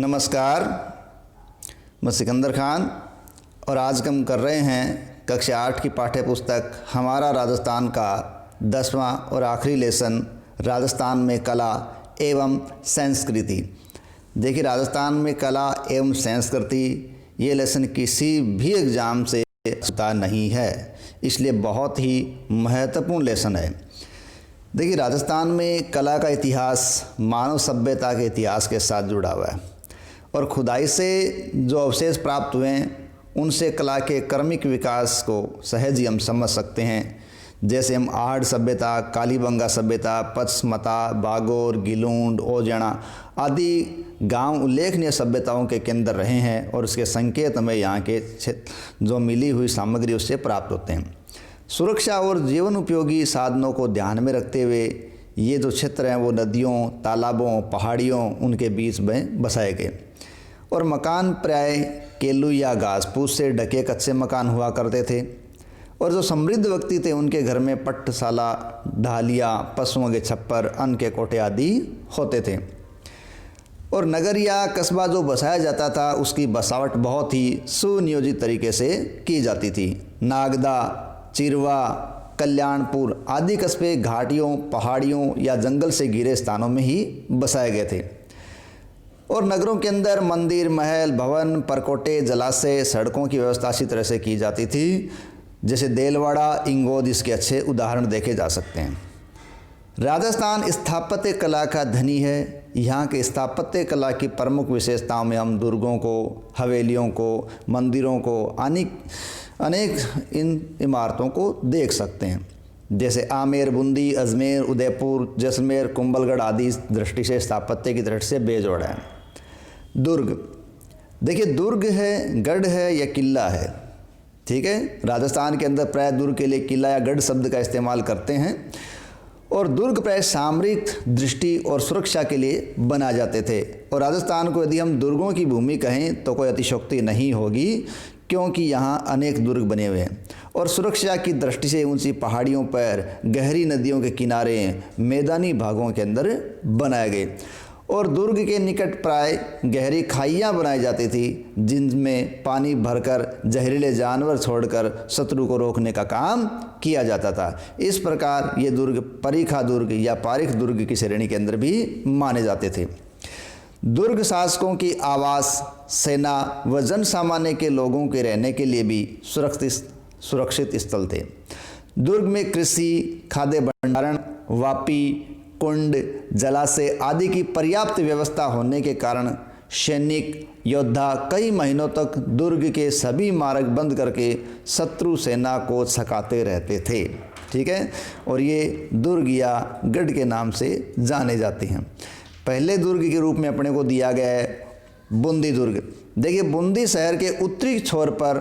नमस्कार, मैं सिकंदर खान और आज हम कर रहे हैं कक्षा 8 की पाठ्य पुस्तक हमारा राजस्थान का 10वां और आखिरी लेसन राजस्थान में कला एवं संस्कृति। देखिए, राजस्थान में कला एवं संस्कृति ये लेसन किसी भी एग्ज़ाम से छूटा नहीं है, इसलिए बहुत ही महत्वपूर्ण लेसन है। देखिए, राजस्थान में कला का इतिहास मानव सभ्यता के इतिहास के साथ जुड़ा हुआ है और खुदाई से जो अवशेष प्राप्त हुए हैं उनसे कला के क्रमिक विकास को सहज ही हम समझ सकते हैं। जैसे हम आहड़ सभ्यता, कालीबंगा सभ्यता, पचमता, बागोर, गिलूंड, ओजणा आदि गांव उल्लेखनीय सभ्यताओं के केंद्र रहे हैं और उसके संकेत हमें यहाँ के जो मिली हुई सामग्री उससे प्राप्त होते हैं। सुरक्षा और जीवन उपयोगी साधनों को ध्यान में रखते हुए ये जो क्षेत्र हैं वो नदियों, तालाबों, पहाड़ियों उनके बीच में बसाए गए और मकान प्राय केलू या घास फूस से ढके कच्चे मकान हुआ करते थे और जो समृद्ध व्यक्ति थे उनके घर में पट्टशाला, ढालिया, पशुओं के छप्पर, अन्न के कोठे आदि होते थे और नगर या कस्बा जो बसाया जाता था उसकी बसावट बहुत ही सुनियोजित तरीके से की जाती थी। नागदा, चिरवा, कल्याणपुर आदि कस्बे घाटियों, पहाड़ियों या जंगल से घिरे स्थानों में ही बसाए गए थे और नगरों के अंदर मंदिर, महल, भवन, परकोटे, जलाशय, सड़कों की व्यवस्था इसी तरह से की जाती थी। जैसे देलवाड़ा, इंगोद इसके अच्छे उदाहरण देखे जा सकते हैं। राजस्थान स्थापत्य कला का धनी है। यहाँ के स्थापत्य कला की प्रमुख विशेषताओं में हम दुर्गों को, हवेलियों को, मंदिरों को, अनेक इन इमारतों को देख सकते हैं। जैसे आमेर, बूंदी, अजमेर, उदयपुर, जैसलमेर, कुंभलगढ़ आदि इस दृष्टि से स्थापत्य की दृष्टि से बेजोड़ है। दुर्ग, देखिए दुर्ग है, गढ़ है या किला है, ठीक है। राजस्थान के अंदर प्राय दुर्ग के लिए किला या गढ़ शब्द का इस्तेमाल करते हैं और दुर्ग प्राय सामरिक दृष्टि और सुरक्षा के लिए बनाए जाते थे और राजस्थान को यदि हम दुर्गों की भूमि कहें तो कोई अतिशयोक्ति नहीं होगी, क्योंकि यहाँ अनेक दुर्ग बने हुए हैं और सुरक्षा की दृष्टि से ऊंची पहाड़ियों पर, गहरी नदियों के किनारे, मैदानी भागों के अंदर बनाए गए और दुर्ग के निकट प्राय गहरी खाइयाँ बनाई जाती थी जिनमें पानी भरकर जहरीले जानवर छोड़कर शत्रु को रोकने का काम किया जाता था। इस प्रकार ये दुर्ग परीखा दुर्ग या पारिख दुर्ग की श्रेणी के अंदर भी माने जाते थे। दुर्ग शासकों की आवास, सेना व जन सामान्य के लोगों के रहने के लिए भी सुरक्षित स्थल थे। दुर्ग में कृषि, खाद्य भंडारण, वापी, कुंड, जलाशय आदि की पर्याप्त व्यवस्था होने के कारण सैनिक योद्धा कई महीनों तक दुर्ग के सभी मार्ग बंद करके शत्रु सेना को छकाते रहते थे, ठीक है। और ये दुर्ग या गढ़ के नाम से जाने जाते हैं। पहले दुर्ग के रूप में अपने को दिया गया है बूंदी दुर्ग। देखिए, बूंदी शहर के उत्तरी छोर पर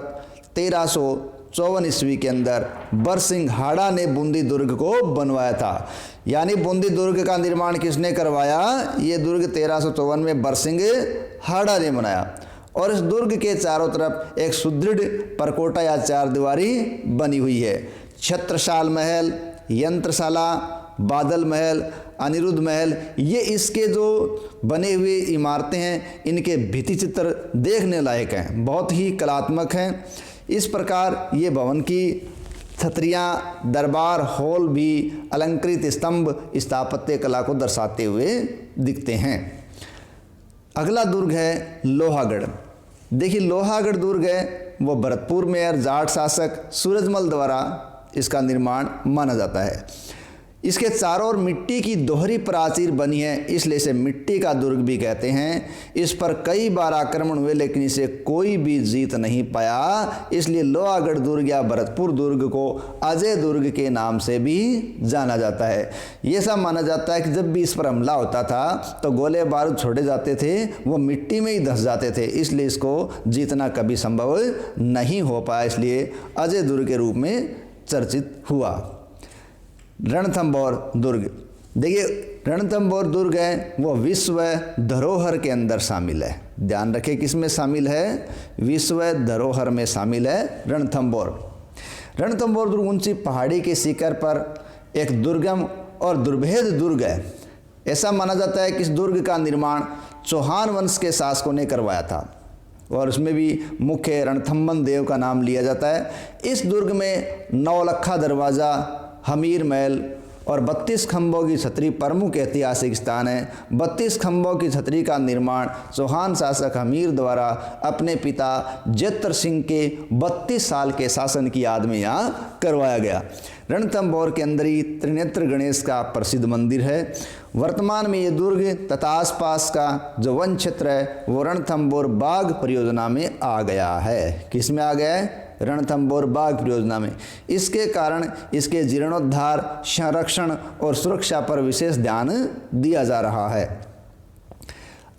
1354 ईस्वी के अंदर बरसिंह हाड़ा ने बूंदी दुर्ग को बनवाया था। यानी बूंदी दुर्ग का निर्माण किसने करवाया? ये दुर्ग 1354 में बरसिंह हाड़ा ने बनाया और इस दुर्ग के चारों तरफ एक सुदृढ़ परकोटा या चार दीवारी बनी हुई है। छत्रसाल महल, यंत्रशाला, बादल महल, अनिरुद्ध महल, ये इसके जो बने हुए इमारतें हैं इनके भित्ति चित्र देखने लायक हैं, बहुत ही कलात्मक हैं। इस प्रकार ये भवन की छतरियाँ, दरबार हॉल भी अलंकृत स्तंभ स्थापत्य कला को दर्शाते हुए दिखते हैं। अगला दुर्ग है लोहागढ़। देखिए, लोहागढ़ दुर्ग है वो भरतपुर में और जाट शासक सूरजमल द्वारा इसका निर्माण माना जाता है। इसके चारों ओर मिट्टी की दोहरी प्राचीर बनी है, इसलिए इसे मिट्टी का दुर्ग भी कहते हैं। इस पर कई बार आक्रमण हुए लेकिन इसे कोई भी जीत नहीं पाया, इसलिए लोहागढ़ दुर्ग या भरतपुर दुर्ग को अजय दुर्ग के नाम से भी जाना जाता है। ये सब माना जाता है कि जब भी इस पर हमला होता था तो गोले बारूद छोड़े जाते थे, वो मिट्टी में ही धंस जाते थे, इसलिए इसको जीतना कभी संभव नहीं हो पाया, इसलिए अजय दुर्ग के रूप में चर्चित हुआ। रणथंभौर दुर्ग, देखिए रणथंभौर दुर्ग है वो विश्व धरोहर के अंदर शामिल है। ध्यान रखें किसमें शामिल है? विश्व धरोहर में शामिल है रणथंभौर। रणथंभौर दुर्ग ऊंची पहाड़ी के शिखर पर एक दुर्गम और दुर्भेद दुर्ग है। ऐसा माना जाता है कि इस दुर्ग का निर्माण चौहान वंश के शासकों ने करवाया था और उसमें भी मुख्य रणथंभन देव का नाम लिया जाता है। इस दुर्ग में नौलखा दरवाज़ा, हमीर महल और 32 खंभों की छतरी प्रमुख ऐतिहासिक स्थान है। 32 खंभों की छतरी का निर्माण चौहान शासक हमीर द्वारा अपने पिता जत्र सिंह के 32 साल के शासन की याद में यहाँ करवाया गया। रणथंभौर के अंदर ही त्रिनेत्र गणेश का प्रसिद्ध मंदिर है। वर्तमान में ये दुर्ग तथा आसपास का जो वन क्षेत्र है वो रणथंभौर बाघ परियोजना में आ गया है। किस में आ गया है? रणथंभौर बाघ परियोजना में। इसके कारण इसके जीर्णोद्धार, संरक्षण और सुरक्षा पर विशेष ध्यान दिया जा रहा है।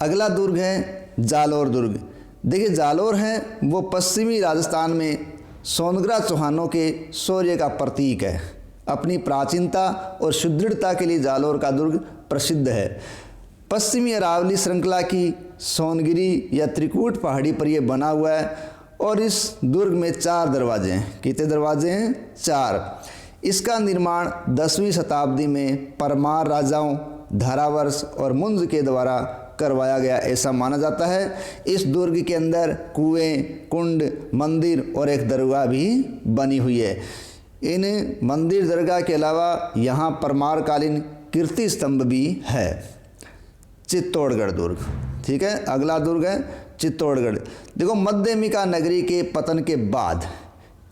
अगला दुर्ग है जालोर दुर्ग। देखिए जालोर है वो पश्चिमी राजस्थान में सोनग्रा चौहानों के शौर्य का प्रतीक है। अपनी प्राचीनता और सुदृढ़ता के लिए जालोर का दुर्ग प्रसिद्ध है। पश्चिमी अरावली श्रृंखला की सोनगिरी या त्रिकूट पहाड़ी पर यह बना हुआ है और इस दुर्ग में 4 दरवाजे हैं। कितने दरवाजे हैं? 4। इसका निर्माण 10वीं शताब्दी में परमार राजाओं धारावर्ष और मुंज के द्वारा करवाया गया ऐसा माना जाता है। इस दुर्ग के अंदर कुएं, कुंड, मंदिर और एक दरगाह भी बनी हुई है। इन मंदिर दरगाह के अलावा यहाँ परमारकालीन कीर्ति स्तंभ भी है। चित्तौड़गढ़ दुर्ग, ठीक है। अगला दुर्ग है चित्तौड़गढ़। देखो मध्यमिका नगरी के पतन के बाद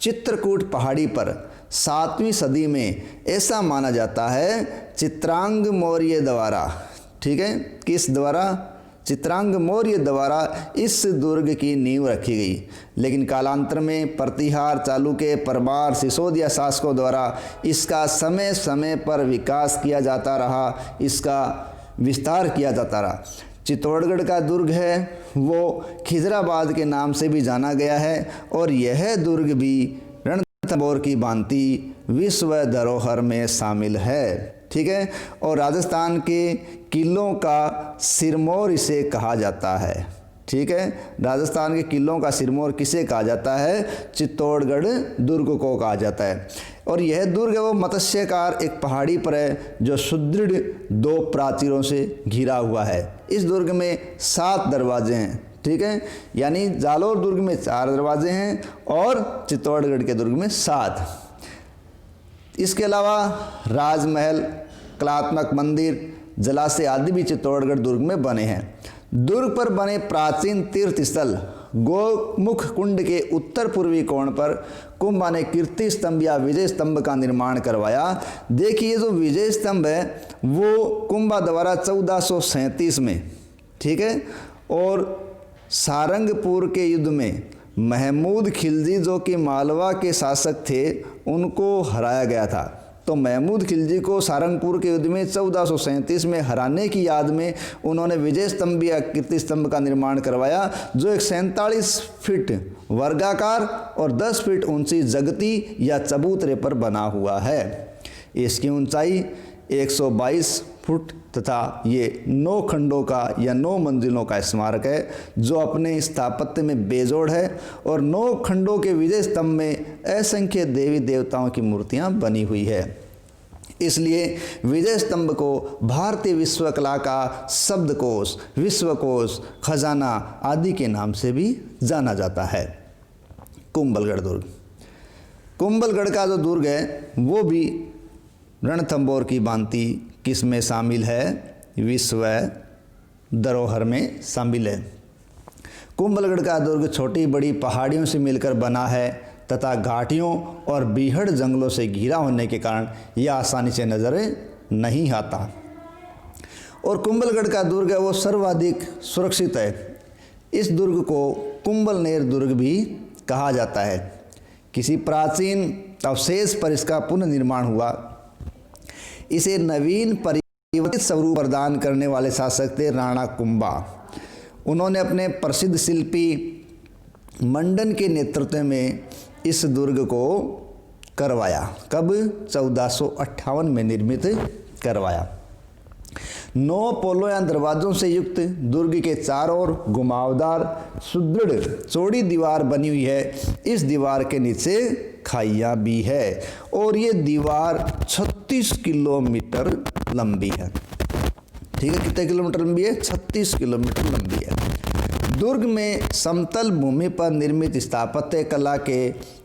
चित्रकूट पहाड़ी पर 7वीं सदी में ऐसा माना जाता है चित्रांग मौर्य द्वारा, ठीक है, किस द्वारा? चित्रांग मौर्य द्वारा इस दुर्ग की नींव रखी गई। लेकिन कालांतर में प्रतिहार, चालुक्य, परमार, सिसोदिया शासकों द्वारा इसका समय समय पर विकास किया जाता रहा, इसका विस्तार किया जाता रहा। चित्तौड़गढ़ का दुर्ग है वो खिजराबाद के नाम से भी जाना गया है और यह दुर्ग भी रणथंभौर की भांति विश्व धरोहर में शामिल है, ठीक है। और राजस्थान के किलों का सिरमौर इसे कहा जाता है, ठीक है। राजस्थान के किलों का सिरमौर किसे कहा जाता है? चित्तौड़गढ़ दुर्ग को कहा जाता है। और यह दुर्ग है वो मत्स्यकार एक पहाड़ी पर है जो सुदृढ़ 2 प्राचीरों से घिरा हुआ है। इस दुर्ग में 7 दरवाजे हैं, ठीक है। यानी जालोर दुर्ग में 4 दरवाजे हैं और चित्तौड़गढ़ के दुर्ग में 7। इसके अलावा राजमहल, कलात्मक मंदिर, जलाशय आदि भी चित्तौड़गढ़ दुर्ग में बने हैं। दुर्ग पर बने प्राचीन तीर्थ स्थल गोमुख कुंड के उत्तर पूर्वी कोण पर कुंभा ने कीर्ति स्तंभ या विजय स्तंभ का निर्माण करवाया। देखिए जो विजय स्तंभ है वो कुंभा द्वारा 1437 में, ठीक है, और सारंगपुर के युद्ध में महमूद खिलजी जो कि मालवा के शासक थे उनको हराया गया था। तो महमूद खिलजी को सारंगपुर के युद्ध में 1437 में हराने की याद में उन्होंने विजय स्तंभ या कीर्ति स्तंभ का निर्माण करवाया जो एक 47 फीट वर्गाकार और 10 फीट ऊंची जगती या चबूतरे पर बना हुआ है। इसकी ऊंचाई 122 फुट तथा ये 9 खंडों का या 9 मंजिलों का स्मारक है जो अपने स्थापत्य में बेजोड़ है और 9 खंडों के विजय स्तंभ में असंख्य देवी देवताओं की मूर्तियां बनी हुई है। इसलिए विजय स्तंभ को भारतीय विश्वकला का शब्दकोश, विश्वकोश, खजाना आदि के नाम से भी जाना जाता है। कुंभलगढ़ दुर्ग। कुंभलगढ़ का जो दुर्ग है वो भी रणथंभौर की भांति किस में शामिल है? विश्व धरोहर में शामिल है। कुंभलगढ़ का दुर्ग छोटी बड़ी पहाड़ियों से मिलकर बना है तथा घाटियों और बीहड़ जंगलों से घिरा होने के कारण यह आसानी से नजर नहीं आता। और कुंभलगढ़ का दुर्ग है वो सर्वाधिक सुरक्षित है। इस दुर्ग को कुंभलनेर दुर्ग भी कहा जाता है। किसी प्राचीन अवशेष पर इसका पुनर्निर्माण हुआ। इसे नवीन परिवर्तित स्वरूप प्रदान करने वाले शासक थे राणा कुंभा। उन्होंने अपने प्रसिद्ध शिल्पी मंडन के नेतृत्व में इस दुर्ग को करवाया। कब? 1458 में निर्मित करवाया। 9 पोलों या दरवाजों से युक्त दुर्ग के चारों ओर घुमावदार सुदृढ़ चौड़ी दीवार बनी हुई है। इस दीवार के नीचे खाइयाँ भी है और ये दीवार 36 किलोमीटर लंबी है। ठीक है, कितने किलोमीटर लंबी है? 36 किलोमीटर लंबी है। दुर्ग में समतल भूमि पर निर्मित स्थापत्य कला के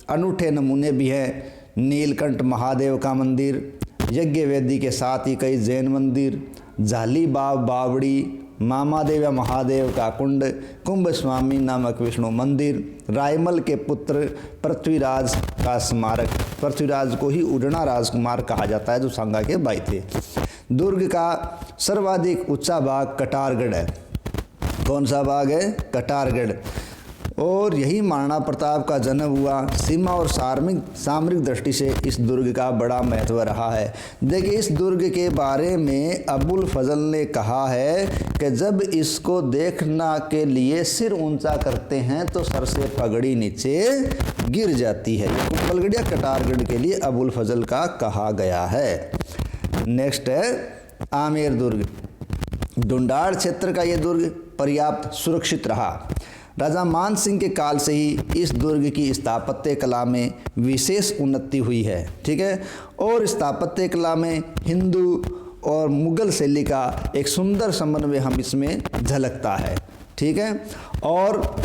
अनूठे नमूने भी हैं। नीलकंठ महादेव का मंदिर, यज्ञ वेदी के साथ ही कई जैन मंदिर, झाली बाव बावड़ी, मामादेव या महादेव का कुंड, कुंभ स्वामी नामक विष्णु मंदिर, रायमल के पुत्र पृथ्वीराज का स्मारक। पृथ्वीराज को ही उड़ना राजकुमार कहा जाता है, जो सांगा के भाई थे। दुर्ग का सर्वाधिक ऊंचा भाग कटारगढ़ है। कौन सा भाग है? कटारगढ़। और यही महाराणा प्रताप का जन्म हुआ। सीमा और सामरिक दृष्टि से इस दुर्ग का बड़ा महत्व रहा है। देखिए, इस दुर्ग के बारे में अबुल फजल ने कहा है कि जब इसको देखना के लिए सिर ऊंचा करते हैं तो सर से पगड़ी नीचे गिर जाती है। कुंभलगढ़ या कटारगढ़ के लिए अबुल फजल का कहा गया है। नेक्स्ट है आमेर दुर्ग। डुंडार क्षेत्र का यह दुर्ग पर्याप्त सुरक्षित रहा। राजा मान सिंह के काल से ही इस दुर्ग की स्थापत्य कला में विशेष उन्नति हुई है। ठीक है, और स्थापत्य कला में हिंदू और मुगल शैली का एक सुंदर समन्वय हम इसमें झलकता है। ठीक है, और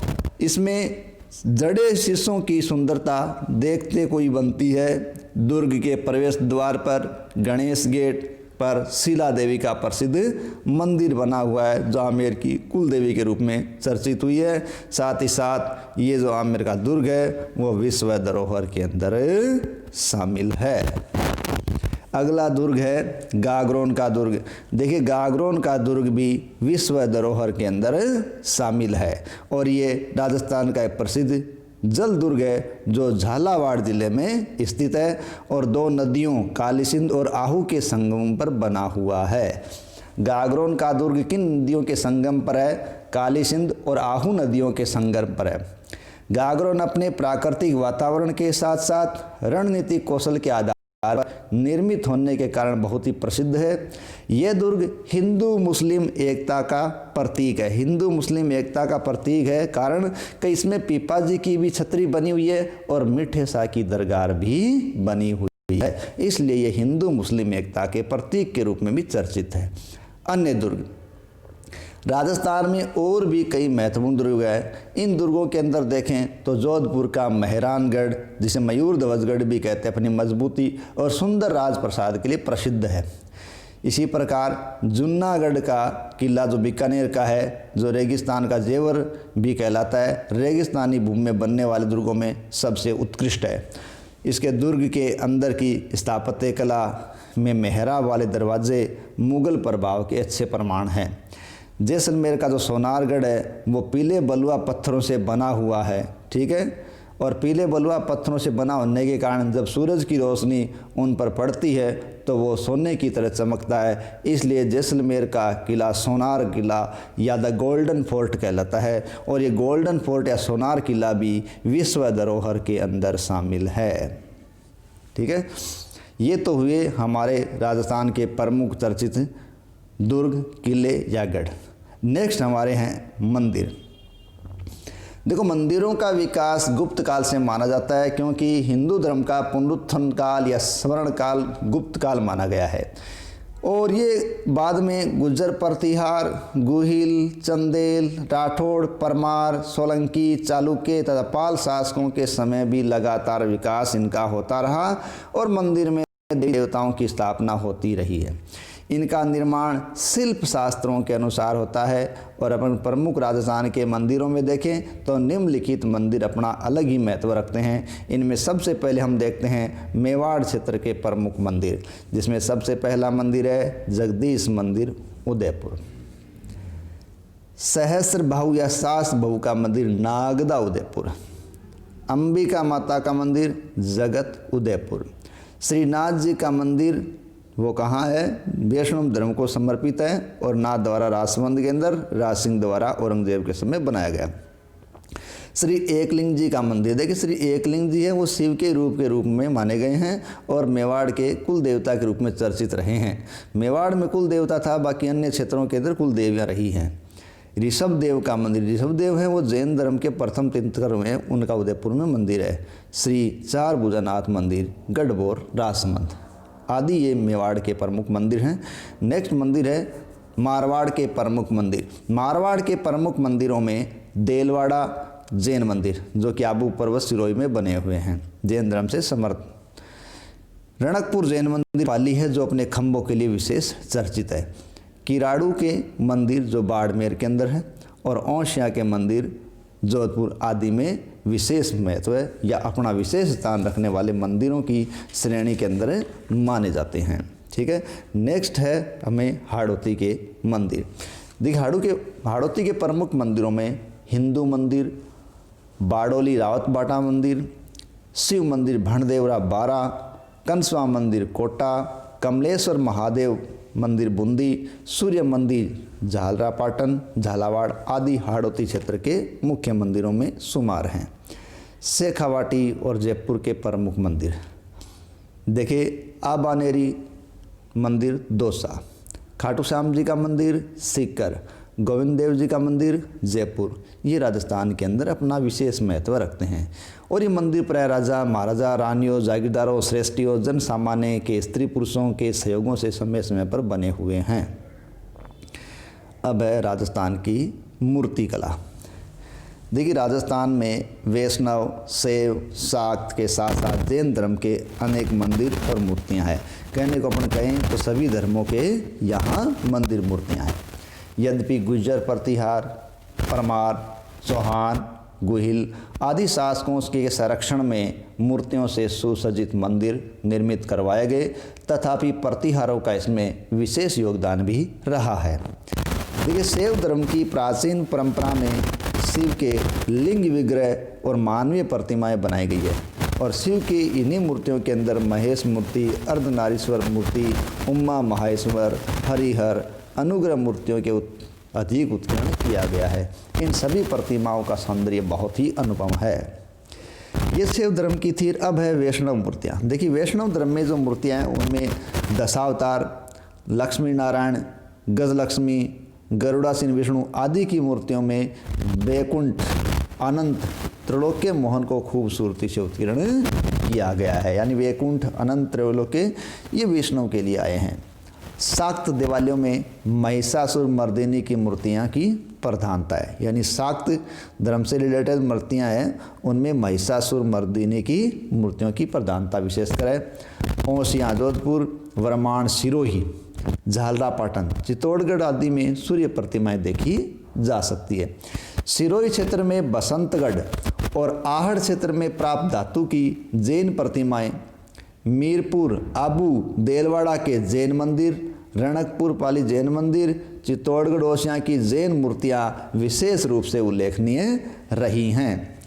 इसमें जड़े शीशों की सुंदरता देखते कोई बनती है। दुर्ग के प्रवेश द्वार पर गणेश गेट पर शीला देवी का प्रसिद्ध मंदिर बना हुआ है, जो आमेर की कुल देवी के रूप में चर्चित हुई है। साथ ही साथ ये जो आमेर का दुर्ग है वो विश्व धरोहर के अंदर शामिल है। अगला दुर्ग है गागरोन का दुर्ग। देखिए, गागरोन का दुर्ग भी विश्व धरोहर के अंदर शामिल है और ये राजस्थान का एक प्रसिद्ध जल दुर्ग है, जो झालावाड़ जिले में स्थित है और दो नदियों काली सिंध और आहू के संगम पर बना हुआ है। गागरोन का दुर्ग किन नदियों के संगम पर है? काली सिंध और आहू नदियों के संगम पर है। गागरोन अपने प्राकृतिक वातावरण के साथ साथ रणनीतिक कौशल के आधार पर निर्मित होने के कारण बहुत ही प्रसिद्ध है। यह दुर्ग हिंदू मुस्लिम एकता का प्रतीक है। हिंदू मुस्लिम एकता का प्रतीक है कारण कि इसमें पीपा जी की भी छतरी बनी हुई है और मीठे शाह की दरगाह भी बनी हुई है, इसलिए यह हिंदू मुस्लिम एकता के प्रतीक के रूप में भी चर्चित है। अन्य दुर्ग राजस्थान में और भी कई महत्वपूर्ण दुर्ग हैं। इन दुर्गों के अंदर देखें तो जोधपुर का मेहरानगढ़, जिसे मयूर ध्वजगढ़ भी कहते हैं, अपनी मजबूती और सुंदर राजप्रसाद के लिए प्रसिद्ध है। इसी प्रकार जूनागढ़ का किला जो बीकानेर का है, जो रेगिस्तान का जेवर भी कहलाता है, रेगिस्तानी भूमि में बनने वाले दुर्गों में सबसे उत्कृष्ट है। इसके दुर्ग के अंदर की स्थापत्य कला में मेहराब वाले दरवाजे मुगल प्रभाव के अच्छे प्रमाण हैं। जैसलमेर का जो सोनारगढ़ है वो पीले बलुआ पत्थरों से बना हुआ है। ठीक है, और पीले बलुआ पत्थरों से बना होने के कारण जब सूरज की रोशनी उन पर पड़ती है तो वो सोने की तरह चमकता है, इसलिए जैसलमेर का किला सोनार किला या द गोल्डन फोर्ट कहलाता है। और ये गोल्डन फोर्ट या सोनार किला भी विश्व धरोहर के अंदर शामिल है। ठीक है, ये तो हुए हमारे राजस्थान के प्रमुख चर्चित दुर्ग, किले या गढ़। नेक्स्ट हमारे हैं मंदिर। देखो, मंदिरों का विकास गुप्त काल से माना जाता है, क्योंकि हिंदू धर्म का पुनरुत्थान काल या स्वर्ण काल गुप्त काल माना गया है और ये बाद में गुर्जर प्रतिहार, गुहिल, चंदेल, राठौड़, परमार, सोलंकी, चालुक्य तथा पाल शासकों के समय भी लगातार विकास इनका होता रहा और मंदिर में देवी देवताओं की स्थापना होती रही है। इनका निर्माण शिल्प शास्त्रों के अनुसार होता है और अपन प्रमुख राजस्थान के मंदिरों में देखें तो निम्नलिखित मंदिर अपना अलग ही महत्व रखते हैं। इनमें सबसे पहले हम देखते हैं मेवाड़ क्षेत्र के प्रमुख मंदिर, जिसमें सबसे पहला मंदिर है जगदीश मंदिर उदयपुर। सहस्त्र बाहु या सास बहु का मंदिर नागदा उदयपुर। अंबिका माता का मंदिर जगत उदयपुर। श्रीनाथ जी का मंदिर वो कहाँ है? वैष्णव धर्म को समर्पित है और नाथ द्वारा राजसमंद के अंदर राज सिंह द्वारा औरंगजेब के समय बनाया गया। श्री एकलिंग जी का मंदिर, देखिए श्री एकलिंग जी है वो शिव के रूप में माने गए हैं और मेवाड़ के कुल देवता के रूप में चर्चित रहे हैं। मेवाड़ में कुल देवता था, बाकी अन्य क्षेत्रों के अंदर कुल देवियाँ रही हैं। ऋषभ देव का मंदिर, ऋषभ देव है वो जैन धर्म के प्रथम तीर्थंकर हुए हैं, उनका उदयपुर में मंदिर है। श्री चार भुजानाथ मंदिर गढ़बोर राजसमंद आदि ये मेवाड़ के प्रमुख मंदिर हैं। नेक्स्ट मंदिर है मारवाड़ के प्रमुख मंदिर। मारवाड़ के प्रमुख मंदिरों में देलवाड़ा जैन मंदिर, जो कि आबू पर्वत सिरोही में बने हुए हैं, जैन धर्म से समर्थ। रणकपुर जैन मंदिर पाली है, जो अपने खंभों के लिए विशेष चर्चित है। किराड़ू के मंदिर जो बाड़मेर के अंदर है, और औसिया के मंदिर जोधपुर आदि में विशेष महत्व है या अपना विशेष स्थान रखने वाले मंदिरों की श्रेणी के अंदर माने जाते हैं। ठीक है, नेक्स्ट है हमें हाड़ौती के मंदिर। देखिए हाड़ौती के प्रमुख मंदिरों में हिंदू मंदिर, बाड़ोली रावत बाटा मंदिर, शिव मंदिर भणदेवरा बारा, कंसवा मंदिर कोटा, कमलेश्वर महादेव मंदिर बूंदी, सूर्य मंदिर झालरापाटन झालावाड़ आदि हाड़ौती क्षेत्र के मुख्य मंदिरों में शुमार हैं। शेखावाटी और जयपुर के प्रमुख मंदिर देखिए, आबानेरी मंदिर दौसा, खाटू श्याम जी का मंदिर सीकर, गोविंद देव जी का मंदिर जयपुर, ये राजस्थान के अंदर अपना विशेष महत्व रखते हैं। और ये मंदिर प्राय राजा महाराजा रानियों जागीरदारों श्रेष्ठियों जन सामान्य के स्त्री पुरुषों के सहयोगों से समय समय पर बने हुए हैं। अब है राजस्थान की मूर्ति कला। देखिए राजस्थान में वैष्णव शैव शाक्त के साथ साथ जैन धर्म के अनेक मंदिर और मूर्तियां हैं। कहने को अपन कहें तो सभी धर्मों के यहाँ मंदिर मूर्तियां हैं। यद्यपि गुर्जर प्रतिहार परमार चौहान गुहिल आदि शासकों के संरक्षण में मूर्तियों से सुसज्जित मंदिर निर्मित करवाए गए, तथापि प्रतिहारों का इसमें विशेष योगदान भी रहा है। देखिए शैव धर्म की प्राचीन परंपरा में शिव के लिंग विग्रह और मानवीय प्रतिमाएं बनाई गई है, और शिव की इन्हीं मूर्तियों के अंदर महेश मूर्ति, अर्धनारीश्वर मूर्ति, उमा महेश्वर, हरिहर अनुग्रह मूर्तियों के अधिक उत्कीर्ण किया गया है। इन सभी प्रतिमाओं का सौंदर्य बहुत ही अनुपम है। ये शैव धर्म की थी। अब है वैष्णव मूर्तियाँ। देखिए वैष्णव धर्म में जो मूर्तियाँ हैं उनमें दशावतार, लक्ष्मी नारायण, गजलक्ष्मी, गरुड़ासीन विष्णु आदि की मूर्तियों में वैकुंठ अनंत त्रैलोक्य मोहन को खूबसूरती से उत्कीर्ण किया गया है। यानी वैकुंठ अनंत त्रैलोक्य ये वैष्णव के लिए आए हैं। शाक्त देवालयों में महिषासुर मर्दिनी की मूर्तियाँ की प्रधानता है, यानी शाक्त धर्म से रिलेटेड मूर्तियाँ हैं उनमें महिषासुर मर्दिनी की मूर्तियों की प्रधानता विशेषकर है। औसिया जोधपुर, वरमान सिरोही, झालरापाटन, चित्तौड़गढ़ आदि में सूर्य प्रतिमाएं देखी जा सकती है। सिरोही क्षेत्र में बसंतगढ़ और आहड़ क्षेत्र में प्राप्त धातु की जैन प्रतिमाएं, मीरपुर आबू देलवाड़ा के जैन मंदिर, रणकपुर पाली जैन मंदिर, चित्तौड़गढ़ ओसिया की जैन मूर्तियां विशेष रूप से उल्लेखनीय रही हैं।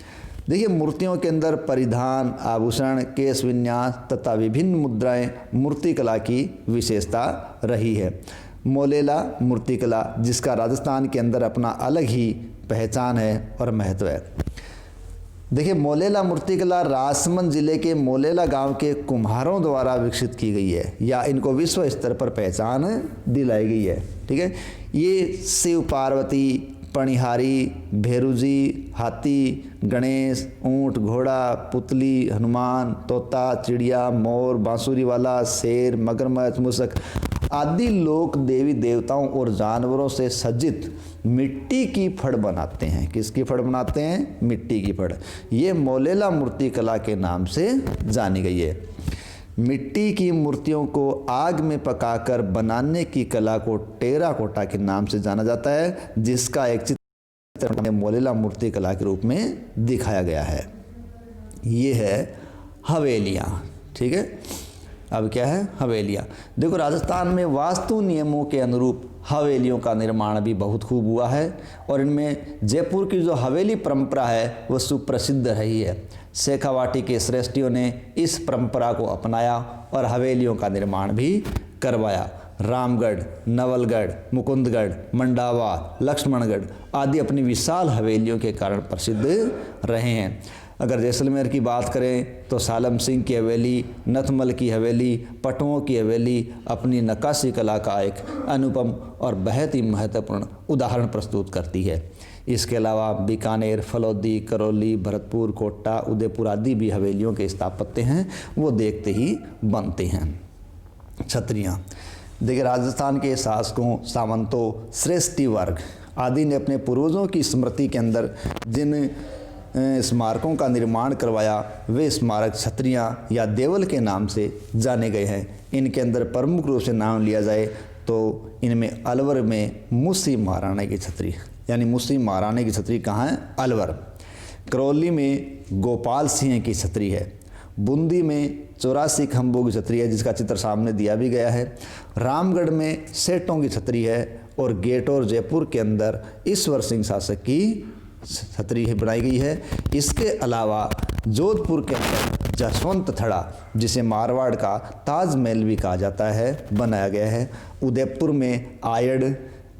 देखिए मूर्तियों के अंदर परिधान, आभूषण, केश विन्यास तथा विभिन्न मुद्राएं मूर्तिकला की विशेषता रही है। मोलेला मूर्तिकला जिसका राजस्थान के अंदर अपना अलग ही पहचान है और महत्व है। देखिए मोलेला मूर्तिकला राजसमंद जिले के मोलेला गांव के कुम्हारों द्वारा विकसित की गई है या इनको विश्व स्तर पर पहचान दिलाई गई है। ठीक है, ये शिव पार्वती, पणिहारी, भेरुजी, हाथी, गणेश, ऊंट, घोड़ा, पुतली, हनुमान, तोता, चिड़िया, मोर, बांसुरी वाला, शेर, मगरमच्छ, मूसक आदि लोक देवी देवताओं और जानवरों से सज्जित मिट्टी की फड़ बनाते हैं। किसकी फड़ बनाते हैं? मिट्टी की फड़। ये मोलेला मूर्ति कला के नाम से जानी गई है। मिट्टी की मूर्तियों को आग में पकाकर बनाने की कला को टेराकोटा के नाम से जाना जाता है, जिसका एक चित्र मोलेला मूर्ति कला के रूप में दिखाया गया है। ये है हवेलियाँ। ठीक है, अब क्या है? हवेलियाँ। देखो राजस्थान में वास्तु नियमों के अनुरूप हवेलियों का निर्माण भी बहुत खूब हुआ है, और इनमें जयपुर की जो हवेली परंपरा है वो सुप्रसिद्ध रही है। शेखावाटी के श्रेष्ठियों ने इस परंपरा को अपनाया और हवेलियों का निर्माण भी करवाया। रामगढ़, नवलगढ़, मुकुंदगढ़, मंडावा, लक्ष्मणगढ़ आदि अपनी विशाल हवेलियों के कारण प्रसिद्ध रहे हैं। अगर जैसलमेर की बात करें तो सालम सिंह की हवेली, नथमल की हवेली, पटुओं की हवेली अपनी नक्काशी कला का एक अनुपम और बहुत ही महत्वपूर्ण उदाहरण प्रस्तुत करती है। इसके अलावा बीकानेर, फलौदी, करौली, भरतपुर, कोटा, उदयपुर आदि भी हवेलियों के स्थापत्य हैं, वो देखते ही बनते हैं। छतरियाँ। देखिए, राजस्थान के शासकों, सामंतों, श्रेष्ठी वर्ग आदि ने अपने पूर्वजों की स्मृति के अंदर जिन स्मारकों का निर्माण करवाया वे स्मारक छत्रियाँ या देवल के नाम से जाने गए हैं। इनके अंदर प्रमुख रूप से नाम लिया जाए तो इनमें अलवर में मुसी महाराणा की छतरी, यानी मुसी महाराणा की छतरी कहाँ है? अलवर। करौली में गोपाल सिंह की छतरी है। बूंदी में 84 खंभों की छतरी है, जिसका चित्र सामने दिया भी गया है। रामगढ़ में सेठों की छतरी है और गेट और जयपुर के अंदर ईश्वर सिंह शासक की छतरी बनाई गई है। इसके अलावा जोधपुर के अंदर जसवंत थड़ा, जिसे मारवाड़ का ताजमहल भी कहा जाता है, बनाया गया है। उदयपुर में आयड़,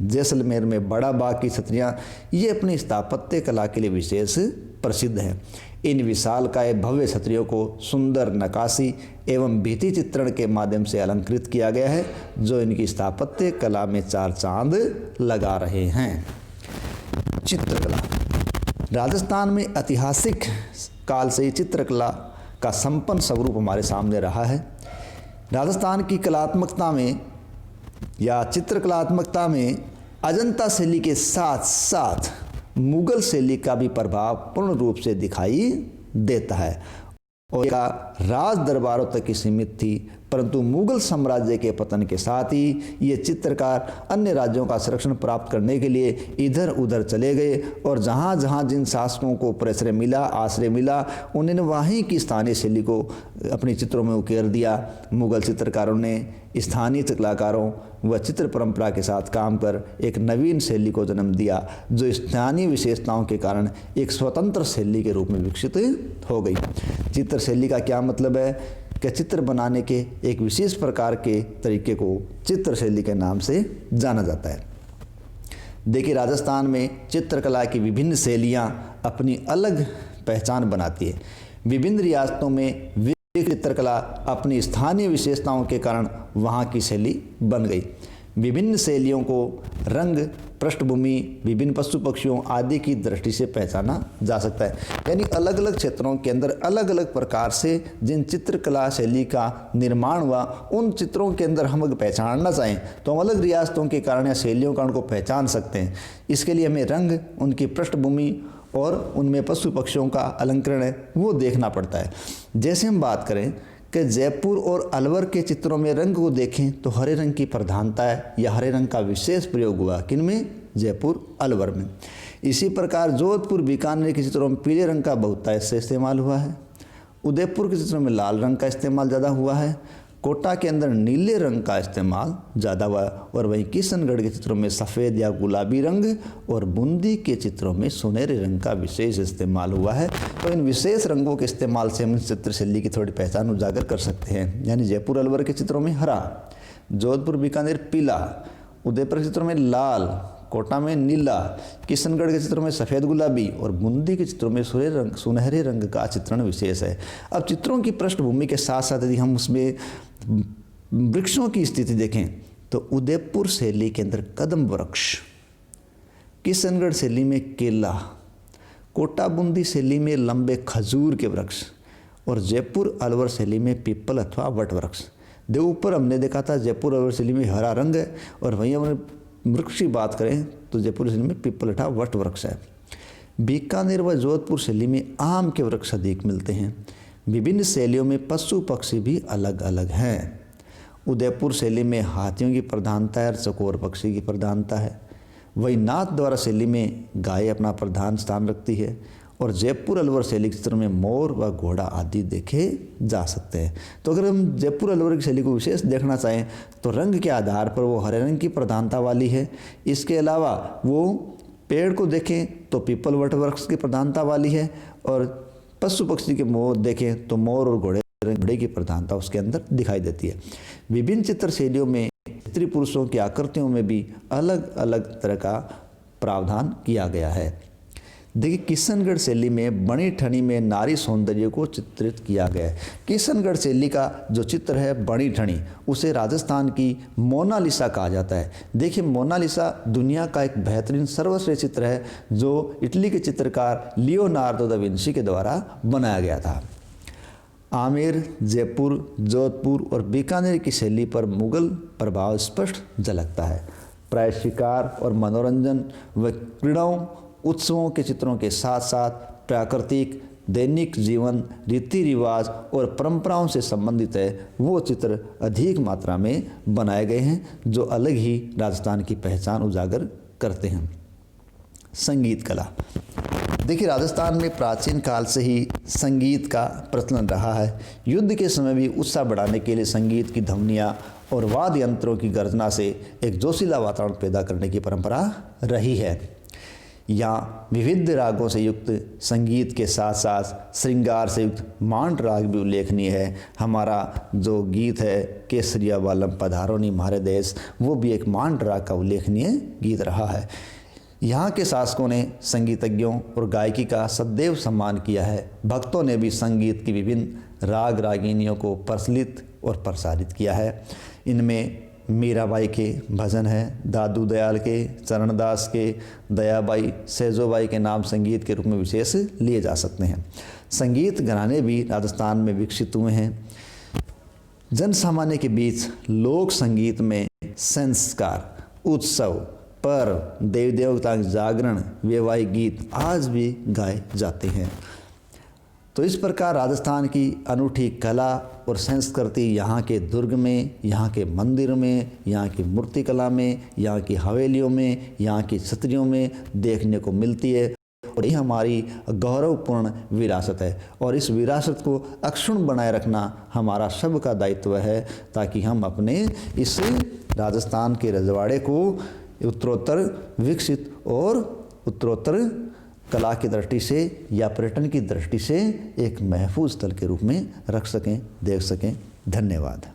जैसलमेर में बड़ा बाग की छतरियाँ ये अपनी स्थापत्य कला के लिए विशेष प्रसिद्ध है। इन विशालकाय भव्य छतरियों को सुंदर नक्काशी एवं भित्ति चित्रण के माध्यम से अलंकृत किया गया है, जो इनकी स्थापत्य कला में चार चांद लगा रहे हैं। चित्रकला। राजस्थान में ऐतिहासिक काल से ही चित्रकला का संपन्न स्वरूप हमारे सामने रहा है। राजस्थान की कलात्मकता में या चित्रकलात्मकता में अजंता शैली के साथ साथ मुगल शैली का भी प्रभाव पूर्ण रूप से दिखाई देता है और का राज दरबारों तक ही सीमित थी, परंतु मुगल साम्राज्य के पतन के साथ ही ये चित्रकार अन्य राज्यों का संरक्षण प्राप्त करने के लिए इधर उधर चले गए और जहाँ जहाँ जिन शासकों को प्रश्रय मिला, आश्रय मिला, उन्होंने वहीं की स्थानीय शैली को अपने चित्रों में उकेर दिया। मुगल चित्रकारों ने स्थानीय कलाकारों व चित्र परंपरा के साथ काम कर एक नवीन शैली को जन्म दिया, जो स्थानीय विशेषताओं के कारण एक स्वतंत्र शैली के रूप में विकसित हो गई। चित्र शैली का क्या मतलब है कि चित्र बनाने के एक विशेष प्रकार के तरीके को चित्र शैली के नाम से जाना जाता है। देखिए, राजस्थान में चित्रकला की विभिन्न शैलियाँ अपनी अलग पहचान बनाती है। विभिन्न रियासतों में चित्रकला अपनी स्थानीय विशेषताओं के कारण वहाँ की शैली बन गई। विभिन्न शैलियों को रंग, पृष्ठभूमि, विभिन्न पशु पक्षियों आदि की दृष्टि से पहचाना जा सकता है। यानी अलग अलग क्षेत्रों के अंदर अलग अलग प्रकार से जिन चित्रकला शैली का निर्माण हुआ, उन चित्रों के अंदर हम अगर पहचानना चाहें तो हम अलग रियासतों के कारण या शैलियों के कारण को पहचान सकते हैं। इसके लिए हमें रंग, उनकी पृष्ठभूमि और उनमें पशु पक्षियों का अलंकरण है वो देखना पड़ता है। जैसे हम बात करें कि जयपुर और अलवर के चित्रों में रंग को देखें तो हरे रंग की प्रधानता है या हरे रंग का विशेष प्रयोग हुआ, किनमें? जयपुर, अलवर में। इसी प्रकार जोधपुर, बीकानेर के चित्रों में पीले रंग का बहुतायत से इस्तेमाल हुआ है। उदयपुर के चित्रों में लाल रंग का इस्तेमाल ज़्यादा हुआ है। कोटा के अंदर नीले रंग का इस्तेमाल ज़्यादा हुआ और वहीं किशनगढ़ के चित्रों में सफ़ेद या गुलाबी रंग और बूंदी के चित्रों में सुनहरे रंग का विशेष इस्तेमाल हुआ है। तो इन विशेष रंगों के इस्तेमाल से हम चित्र शैली की थोड़ी पहचान उजागर कर सकते हैं। यानी जयपुर, अलवर के चित्रों में हरा, जोधपुर, बीकानेर पीला, उदयपुर के चित्रों में लाल, कोटा में नीला, किशनगढ़ के चित्रों में सफ़ेद गुलाबी और बूंदी के चित्रों में सुनहरे रंग का चित्रण विशेष है। अब चित्रों की पृष्ठभूमि के साथ साथ यदि हम उसमें वृक्षों की स्थिति देखें तो उदयपुर शैली के अंदर कदम वृक्ष, किशनगढ़ शैली में केला, कोटा बूंदी शैली में लंबे खजूर के वृक्ष और जयपुर अलवर शैली में पीपल अथवा वट वृक्ष। ऊपर हमने देखा था जयपुर अलवर शैली में हरा रंग है और वहीं हमने वृक्ष की बात करें तो जयपुर शैली में पीपल अथवा वट वृक्ष है। बीकानेर व जोधपुर शैली में आम के वृक्ष अधिक मिलते हैं। विभिन्न शैलियों में पशु पक्षी भी अलग अलग हैं। उदयपुर शैली में हाथियों की प्रधानता है और चकोर पक्षी की प्रधानता है। वही नाथद्वारा शैली में गाय अपना प्रधान स्थान रखती है और जयपुर अलवर शैली के चित्र में मोर व घोड़ा आदि देखे जा सकते हैं। तो अगर हम जयपुर अलवर की शैली को विशेष देखना चाहें तो रंग के आधार पर वो हरे रंग की प्रधानता वाली है। इसके अलावा वो पेड़ को देखें तो पीपल वट वृक्ष की प्रधानता वाली है और पशु पक्षी के मोर देखें तो मोर और घोड़े की प्रधानता उसके अंदर दिखाई देती है। विभिन्न चित्र शैलियों में स्त्री पुरुषों की आकृतियों में भी अलग अलग तरह का प्रावधान किया गया है। देखिए, किशनगढ़ शैली में बनी ठनी में नारी सौंदर्य को चित्रित किया गया है। किशनगढ़ शैली का जो चित्र है बनी ठनी, उसे राजस्थान की मोनालिसा कहा जाता है। देखिए, मोनालिसा दुनिया का एक बेहतरीन सर्वश्रेष्ठ चित्र है जो इटली के चित्रकार लियोनार्दो दा विंची के द्वारा बनाया गया था। आमेर, जयपुर, जोधपुर और बीकानेर की शैली पर मुगल प्रभाव स्पष्ट झलकता है। प्राय शिकार और मनोरंजन व क्रीड़ाओं, उत्सवों के चित्रों के साथ साथ प्राकृतिक, दैनिक जीवन, रीति रिवाज और परंपराओं से संबंधित है वो चित्र अधिक मात्रा में बनाए गए हैं, जो अलग ही राजस्थान की पहचान उजागर करते हैं। संगीत कला। देखिए, राजस्थान में प्राचीन काल से ही संगीत का प्रचलन रहा है। युद्ध के समय भी उत्साह बढ़ाने के लिए संगीत की ध्वनियाँ और वाद्य यंत्रों की गर्जना से एक जोशीला वातावरण पैदा करने की परंपरा रही है। यहाँ विविध रागों से युक्त संगीत के साथ साथ श्रृंगार से युक्त मांड राग भी उल्लेखनीय है। हमारा जो गीत है केसरिया वालम पधारोनी म्हारे देश, वो भी एक मांड राग का उल्लेखनीय गीत रहा है। यहाँ के शासकों ने संगीतज्ञों और गायकी का सदैव सम्मान किया है। भक्तों ने भी संगीत की विभिन्न राग रागिनियों को प्रचलित और प्रसारित किया है। इनमें मीराबाई के भजन हैं, दादू दयाल के, चरणदास के, दयाबाई, सेजोबाई के नाम संगीत के रूप में विशेष लिए जा सकते हैं। संगीत घराने भी राजस्थान में विकसित हुए हैं। जन सामान्य के बीच लोक संगीत में संस्कार, उत्सव, पर्व, देवी देवता जागरण, वैवाहिक गीत आज भी गाए जाते हैं। तो इस प्रकार राजस्थान की अनूठी कला और संस्कृति यहाँ के दुर्ग में, यहाँ के मंदिर में, यहाँ की मूर्ति कला में, यहाँ की हवेलियों में, यहाँ की छतरियों में देखने को मिलती है। और ये हमारी गौरवपूर्ण विरासत है और इस विरासत को अक्षुण्ण बनाए रखना हमारा सबका दायित्व है, ताकि हम अपने इस राजस्थान के रजवाड़े को उत्तरोत्तर विकसित और उत्तरोत्तर कला की दृष्टि से या पर्यटन की दृष्टि से एक महफूज स्थल के रूप में रख सकें, देख सकें। धन्यवाद।